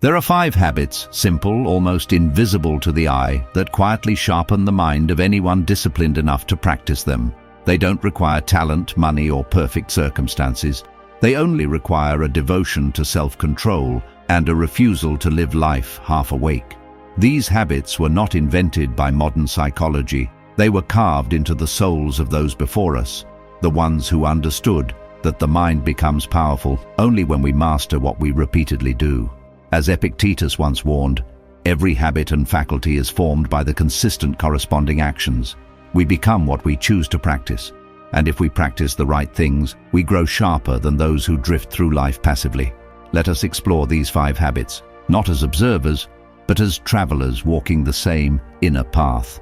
There are 5 habits, simple, almost invisible to the eye, that quietly sharpen the mind of anyone disciplined enough to practice them. They don't require talent, money, or perfect circumstances. They only require a devotion to self-control and a refusal to live life half awake. These habits were not invented by modern psychology. They were carved into the souls of those before us, the ones who understood that the mind becomes powerful only when we master what we repeatedly do. As Epictetus once warned, every habit and faculty is formed by the consistent corresponding actions. We become what we choose to practice, and if we practice the right things, we grow sharper than those who drift through life passively. Let us explore these 5 habits, not as observers, but as travelers walking the same inner path.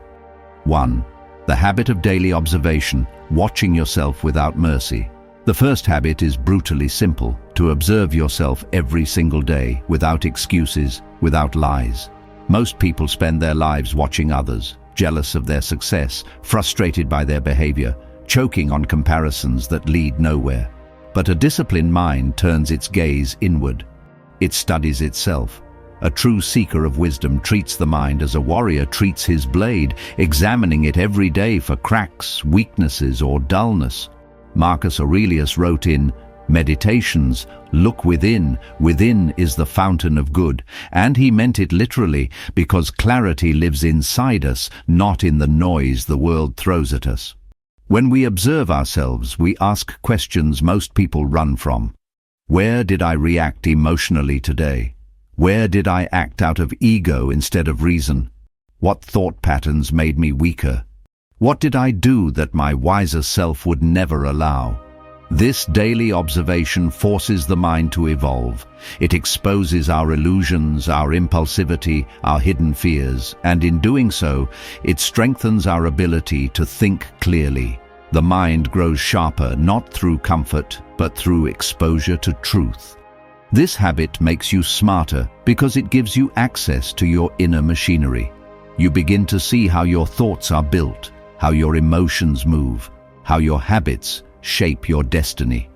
1. The habit of daily observation, watching yourself without mercy. The first habit is brutally simple: to observe yourself every single day, without excuses, without lies. Most people spend their lives watching others, jealous of their success, frustrated by their behavior, choking on comparisons that lead nowhere. But a disciplined mind turns its gaze inward. It studies itself. A true seeker of wisdom treats the mind as a warrior treats his blade, examining it every day for cracks, weaknesses, or dullness. Marcus Aurelius wrote in Meditations, "Look within, within is the fountain of good," and he meant it literally, because clarity lives inside us, not in the noise the world throws at us. When we observe ourselves, we ask questions most people run from. Where did I react emotionally today? Where did I act out of ego instead of reason? What thought patterns made me weaker? What did I do that my wiser self would never allow? This daily observation forces the mind to evolve. It exposes our illusions, our impulsivity, our hidden fears, and in doing so, it strengthens our ability to think clearly. The mind grows sharper not through comfort, but through exposure to truth. This habit makes you smarter because it gives you access to your inner machinery. You begin to see how your thoughts are built, how your emotions move, how your habits shape your destiny.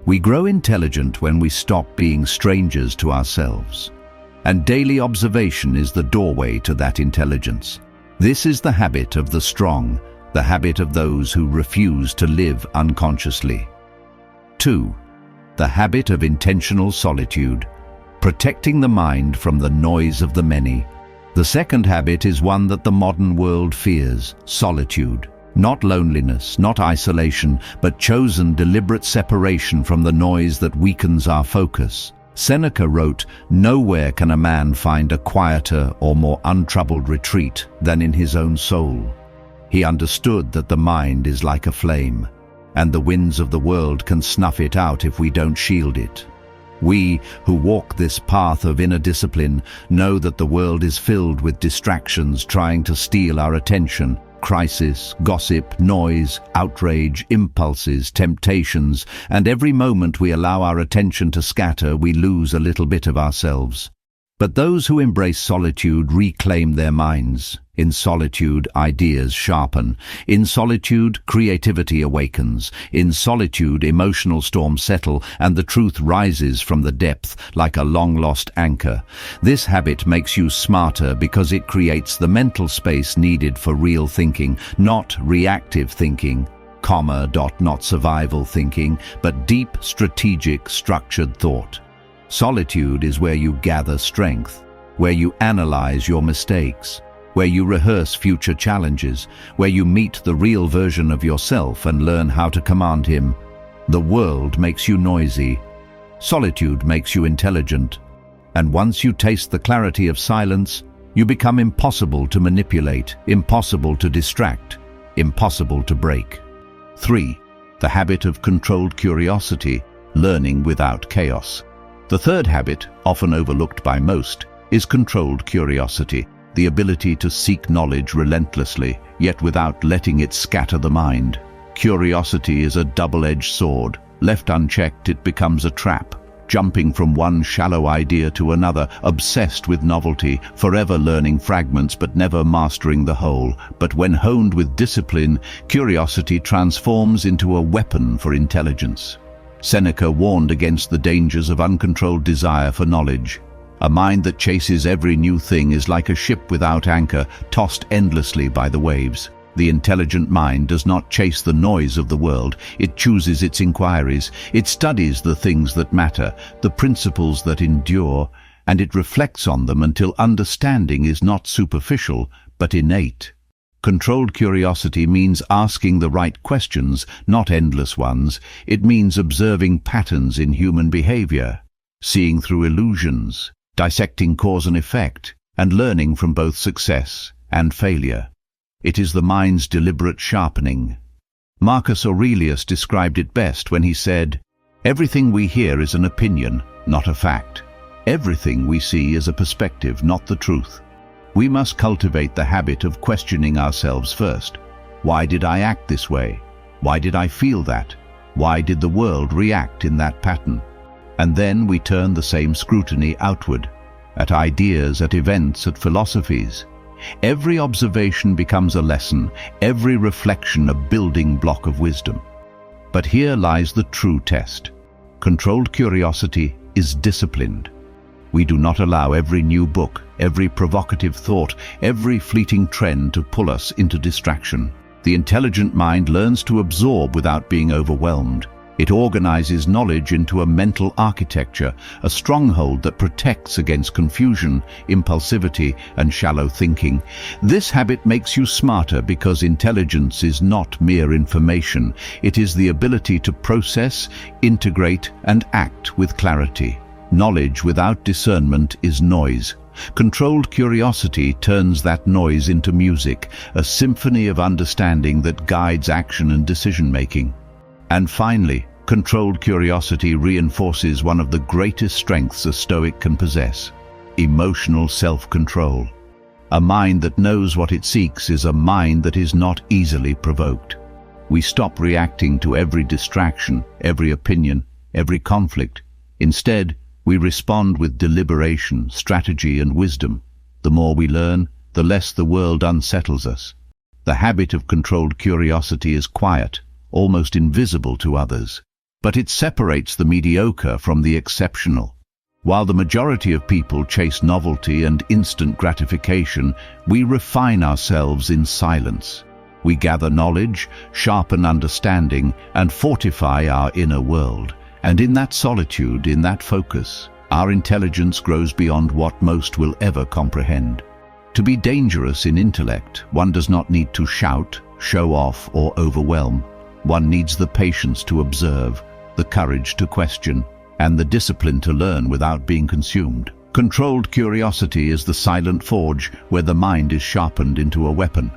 We grow intelligent when we stop being strangers to ourselves. And daily observation is the doorway to that intelligence. This is the habit of the strong, the habit of those who refuse to live unconsciously. 2. The habit of intentional solitude, protecting the mind from the noise of the many. The second habit is one that the modern world fears: solitude. Not loneliness, not isolation, but chosen deliberate separation from the noise that weakens our focus. Seneca wrote, "Nowhere can a man find a quieter or more untroubled retreat than in his own soul." He understood that the mind is like a flame, and the winds of the world can snuff it out if we don't shield it. We, who walk this path of inner discipline, know that the world is filled with distractions trying to steal our attention. Crisis, gossip, noise, outrage, impulses, temptations, and every moment we allow our attention to scatter, we lose a little bit of ourselves. But those who embrace solitude reclaim their minds. In solitude, ideas sharpen. In solitude, creativity awakens. In solitude, emotional storms settle, and the truth rises from the depth like a long-lost anchor. This habit makes you smarter because it creates the mental space needed for real thinking, not reactive thinking, not survival thinking, but deep, strategic, structured thought. Solitude is where you gather strength, where you analyze your mistakes, where you rehearse future challenges, where you meet the real version of yourself and learn how to command him. The world makes you noisy. Solitude makes you intelligent. And once you taste the clarity of silence, you become impossible to manipulate, impossible to distract, impossible to break. 3. The habit of controlled curiosity, learning without chaos. The third habit, often overlooked by most, is controlled curiosity, the ability to seek knowledge relentlessly, yet without letting it scatter the mind. Curiosity is a double-edged sword. Left unchecked, it becomes a trap, jumping from one shallow idea to another, obsessed with novelty, forever learning fragments but never mastering the whole. But when honed with discipline, curiosity transforms into a weapon for intelligence. Seneca warned against the dangers of uncontrolled desire for knowledge. A mind that chases every new thing is like a ship without anchor, tossed endlessly by the waves. The intelligent mind does not chase the noise of the world. It chooses its inquiries. It studies the things that matter, the principles that endure, and it reflects on them until understanding is not superficial, but innate. Controlled curiosity means asking the right questions, not endless ones. It means observing patterns in human behavior, seeing through illusions, dissecting cause and effect, and learning from both success and failure. It is the mind's deliberate sharpening. Marcus Aurelius described it best when he said, "Everything we hear is an opinion, not a fact. Everything we see is a perspective, not the truth." We must cultivate the habit of questioning ourselves first. Why did I act this way? Why did I feel that? Why did the world react in that pattern? And then we turn the same scrutiny outward, at ideas, at events, at philosophies. Every observation becomes a lesson, every reflection a building block of wisdom. But here lies the true test. Controlled curiosity is disciplined. We do not allow every new book, every provocative thought, every fleeting trend to pull us into distraction. The intelligent mind learns to absorb without being overwhelmed. It organizes knowledge into a mental architecture, a stronghold that protects against confusion, impulsivity, and shallow thinking. This habit makes you smarter because intelligence is not mere information. It is the ability to process, integrate, and act with clarity. Knowledge without discernment is noise. Controlled curiosity turns that noise into music, a symphony of understanding that guides action and decision-making. And finally, controlled curiosity reinforces one of the greatest strengths a Stoic can possess: emotional self-control. A mind that knows what it seeks is a mind that is not easily provoked. We stop reacting to every distraction, every opinion, every conflict. Instead, we respond with deliberation, strategy, and wisdom. The more we learn, the less the world unsettles us. The habit of controlled curiosity is quiet, almost invisible to others, but it separates the mediocre from the exceptional. While the majority of people chase novelty and instant gratification, we refine ourselves in silence. We gather knowledge, sharpen understanding, and fortify our inner world. And in that solitude, in that focus, our intelligence grows beyond what most will ever comprehend. To be dangerous in intellect, one does not need to shout, show off, or overwhelm. One needs the patience to observe, the courage to question, and the discipline to learn without being consumed. Controlled curiosity is the silent forge where the mind is sharpened into a weapon.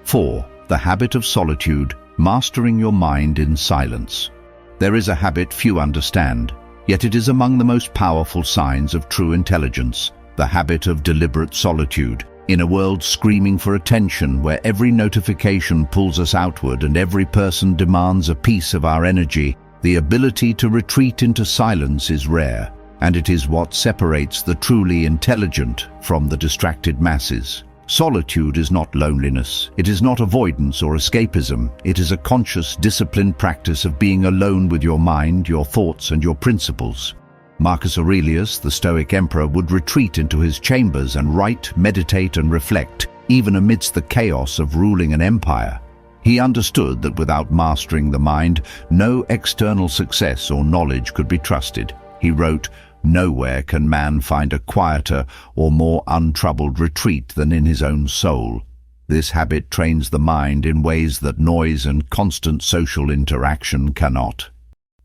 4. The habit of solitude, mastering your mind in silence. There is a habit few understand, yet it is among the most powerful signs of true intelligence, the habit of deliberate solitude. In a world screaming for attention, where every notification pulls us outward and every person demands a piece of our energy, the ability to retreat into silence is rare, and it is what separates the truly intelligent from the distracted masses. Solitude is not loneliness. It is not avoidance or escapism. It is a conscious, disciplined practice of being alone with your mind, your thoughts, and your principles. Marcus Aurelius, the Stoic emperor, would retreat into his chambers and write, meditate, and reflect, even amidst the chaos of ruling an empire. He understood that without mastering the mind, no external success or knowledge could be trusted. He wrote, "Nowhere can man find a quieter or more untroubled retreat than in his own soul." This habit trains the mind in ways that noise and constant social interaction cannot.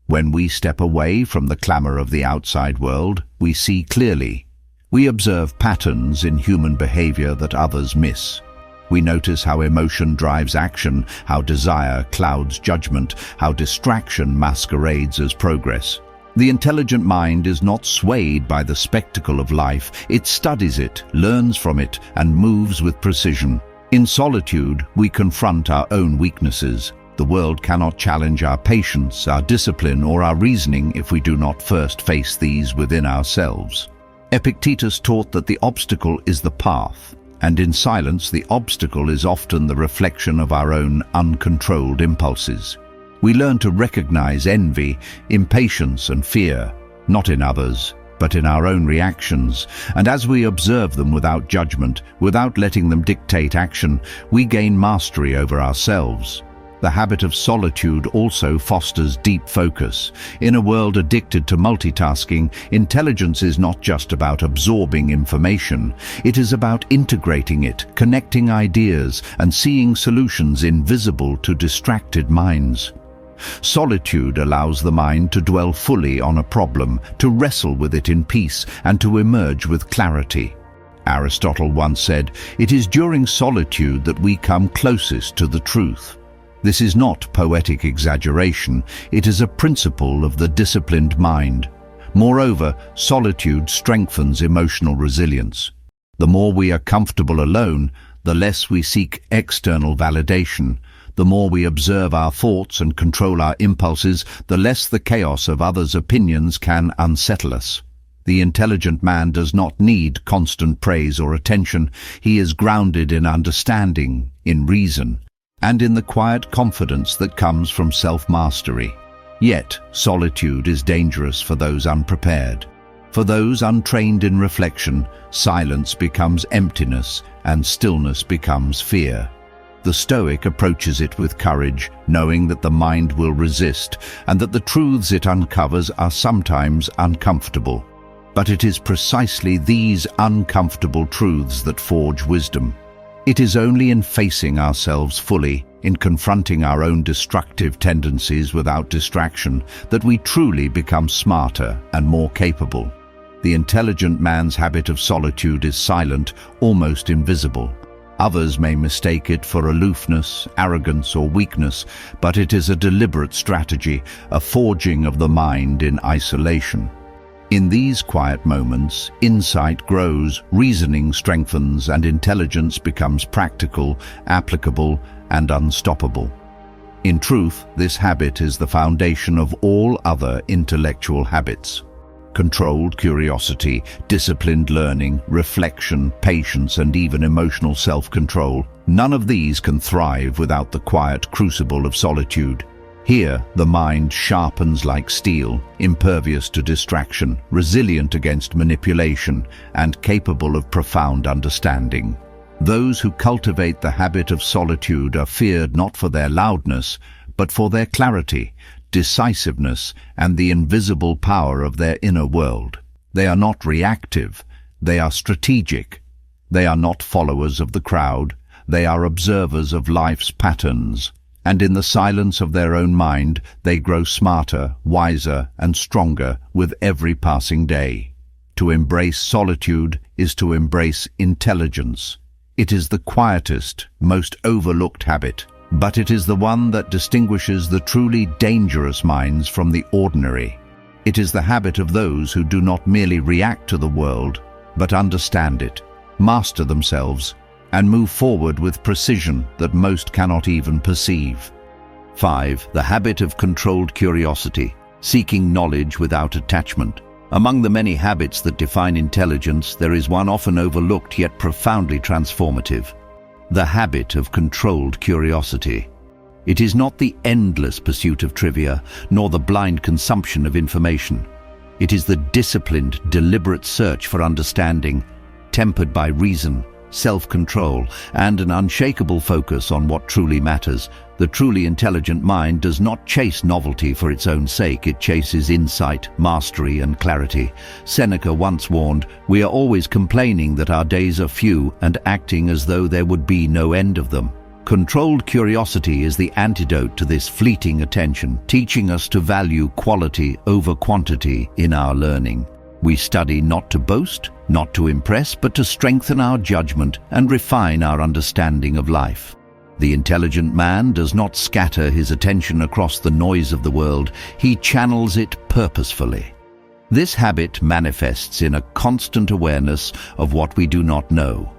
When we step away from the clamor of the outside world, we see clearly. We observe patterns in human behavior that others miss. We notice how emotion drives action, how desire clouds judgment, how distraction masquerades as progress. The intelligent mind is not swayed by the spectacle of life. It studies it, learns from it, and moves with precision. In solitude, we confront our own weaknesses. The world cannot challenge our patience, our discipline, or our reasoning if we do not first face these within ourselves. Epictetus taught that the obstacle is the path, and in silence the obstacle is often the reflection of our own uncontrolled impulses. We learn to recognize envy, impatience, and fear, not in others, but in our own reactions, and as we observe them without judgment, without letting them dictate action, we gain mastery over ourselves. The habit of solitude also fosters deep focus. In a world addicted to multitasking, intelligence is not just about absorbing information. It is about integrating it, connecting ideas, and seeing solutions invisible to distracted minds. Solitude allows the mind to dwell fully on a problem, to wrestle with it in peace, and to emerge with clarity. Aristotle once said, "It is during solitude that we come closest to the truth." This is not poetic exaggeration, it is a principle of the disciplined mind. Moreover, solitude strengthens emotional resilience. The more we are comfortable alone, the less we seek external validation. The more we observe our thoughts and control our impulses, the less the chaos of others' opinions can unsettle us. The intelligent man does not need constant praise or attention. He is grounded in understanding, in reason, and in the quiet confidence that comes from self-mastery. Yet, solitude is dangerous for those unprepared. For those untrained in reflection, silence becomes emptiness and stillness becomes fear. The Stoic approaches it with courage, knowing that the mind will resist and that the truths it uncovers are sometimes uncomfortable. But it is precisely these uncomfortable truths that forge wisdom. It is only in facing ourselves fully, in confronting our own destructive tendencies without distraction, that we truly become smarter and more capable. The intelligent man's habit of solitude is silent, almost invisible. Others may mistake it for aloofness, arrogance, or weakness, but it is a deliberate strategy, a forging of the mind in isolation. In these quiet moments, insight grows, reasoning strengthens, and intelligence becomes practical, applicable, and unstoppable. In truth, this habit is the foundation of all other intellectual habits. Controlled curiosity, disciplined learning, reflection, patience, and even emotional self-control. None of these can thrive without the quiet crucible of solitude. Here, the mind sharpens like steel, impervious to distraction, resilient against manipulation, and capable of profound understanding. Those who cultivate the habit of solitude are feared not for their loudness, but for their clarity, decisiveness, and the invisible power of their inner world. They are not reactive, they are strategic. They are not followers of the crowd, they are observers of life's patterns. And in the silence of their own mind, they grow smarter, wiser, and stronger with every passing day. To embrace solitude is to embrace intelligence. It is the quietest, most overlooked habit, but it is the one that distinguishes the truly dangerous minds from the ordinary. It is the habit of those who do not merely react to the world, but understand it, master themselves, and move forward with precision that most cannot even perceive. 5. The habit of controlled curiosity, seeking knowledge without attachment. Among the many habits that define intelligence, there is one often overlooked yet profoundly transformative: the habit of controlled curiosity. It is not the endless pursuit of trivia, nor the blind consumption of information. It is the disciplined, deliberate search for understanding, tempered by reason, self-control, and an unshakable focus on what truly matters. The truly intelligent mind does not chase novelty for its own sake, it chases insight, mastery, and clarity. Seneca once warned, "We are always complaining that our days are few and acting as though there would be no end of them." Controlled curiosity is the antidote to this fleeting attention, teaching us to value quality over quantity in our learning. We study not to boast, not to impress, but to strengthen our judgment and refine our understanding of life. The intelligent man does not scatter his attention across the noise of the world, he channels it purposefully. This habit manifests in a constant awareness of what we do not know,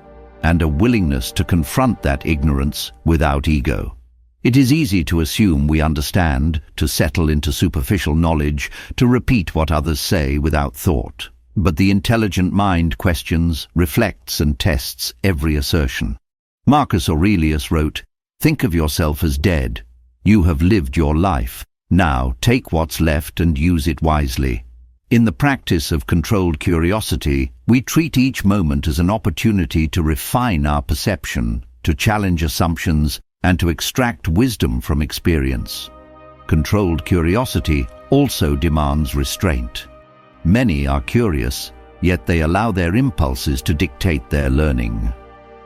and a willingness to confront that ignorance without ego. It is easy to assume we understand, to settle into superficial knowledge, to repeat what others say without thought. But the intelligent mind questions, reflects, and tests every assertion. Marcus Aurelius wrote, "Think of yourself as dead. You have lived your life. Now take what's left and use it wisely." In the practice of controlled curiosity, we treat each moment as an opportunity to refine our perception, to challenge assumptions, and to extract wisdom from experience. Controlled curiosity also demands restraint. Many are curious, yet they allow their impulses to dictate their learning.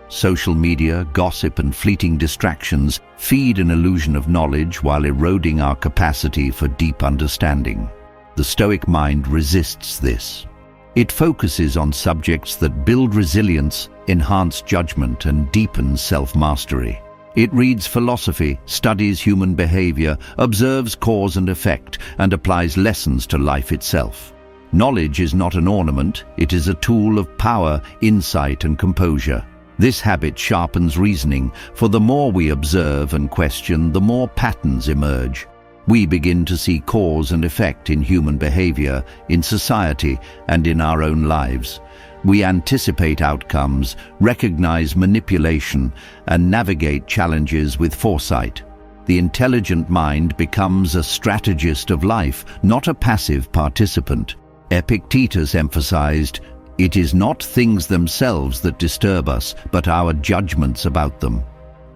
Social media, gossip, and fleeting distractions feed an illusion of knowledge while eroding our capacity for deep understanding. The Stoic mind resists this. It focuses on subjects that build resilience, enhance judgment, and deepen self-mastery. It reads philosophy, studies human behavior, observes cause and effect, and applies lessons to life itself. Knowledge is not an ornament, it is a tool of power, insight, and composure. This habit sharpens reasoning, for the more we observe and question, the more patterns emerge. We begin to see cause and effect in human behavior, in society, and in our own lives. We anticipate outcomes, recognize manipulation, and navigate challenges with foresight. The intelligent mind becomes a strategist of life, not a passive participant. Epictetus emphasized, "It is not things themselves that disturb us, but our judgments about them."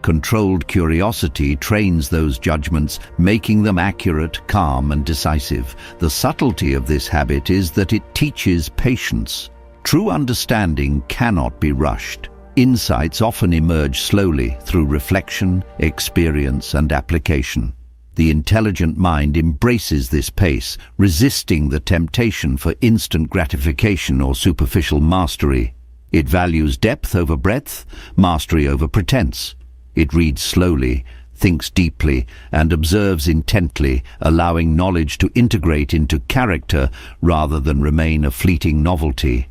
Controlled curiosity trains those judgments, making them accurate, calm, and decisive. The subtlety of this habit is that it teaches patience. True understanding cannot be rushed. Insights often emerge slowly through reflection, experience, and application. The intelligent mind embraces this pace, resisting the temptation for instant gratification or superficial mastery. It values depth over breadth, mastery over pretense. It reads slowly, thinks deeply, and observes intently, allowing knowledge to integrate into character rather than remain a fleeting novelty.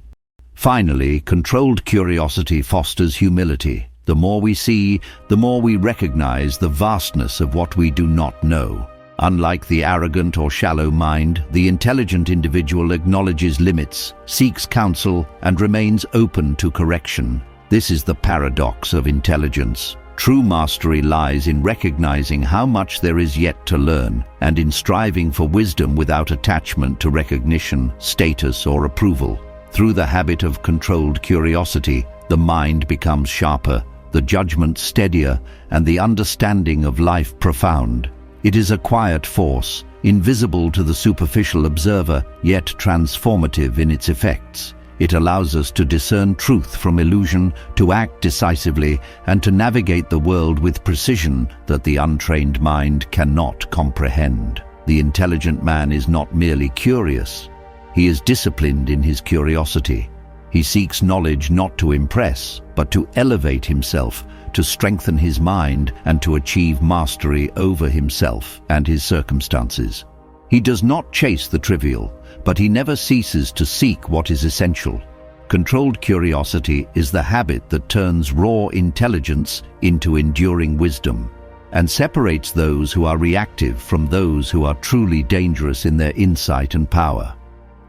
Finally, controlled curiosity fosters humility. The more we see, the more we recognize the vastness of what we do not know. Unlike the arrogant or shallow mind, the intelligent individual acknowledges limits, seeks counsel, and remains open to correction. This is the paradox of intelligence. True mastery lies in recognizing how much there is yet to learn, and in striving for wisdom without attachment to recognition, status, or approval. Through the habit of controlled curiosity, the mind becomes sharper, the judgment steadier, and the understanding of life profound. It is a quiet force, invisible to the superficial observer, yet transformative in its effects. It allows us to discern truth from illusion, to act decisively, and to navigate the world with precision that the untrained mind cannot comprehend. The intelligent man is not merely curious. He is disciplined in his curiosity. He seeks knowledge not to impress, but to elevate himself, to strengthen his mind, and to achieve mastery over himself and his circumstances. He does not chase the trivial, but he never ceases to seek what is essential. Controlled curiosity is the habit that turns raw intelligence into enduring wisdom, and separates those who are reactive from those who are truly dangerous in their insight and power.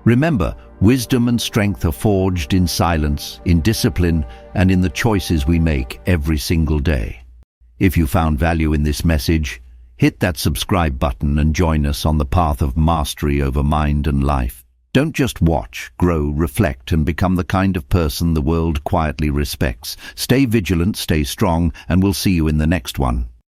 Remember, wisdom and strength are forged in silence, in discipline, and in the choices we make every single day. If you found value in this message, hit that subscribe button and join us on the path of mastery over mind and life. Don't just watch, grow, reflect, and become the kind of person the world quietly respects. Stay vigilant, stay strong, and we'll see you in the next one.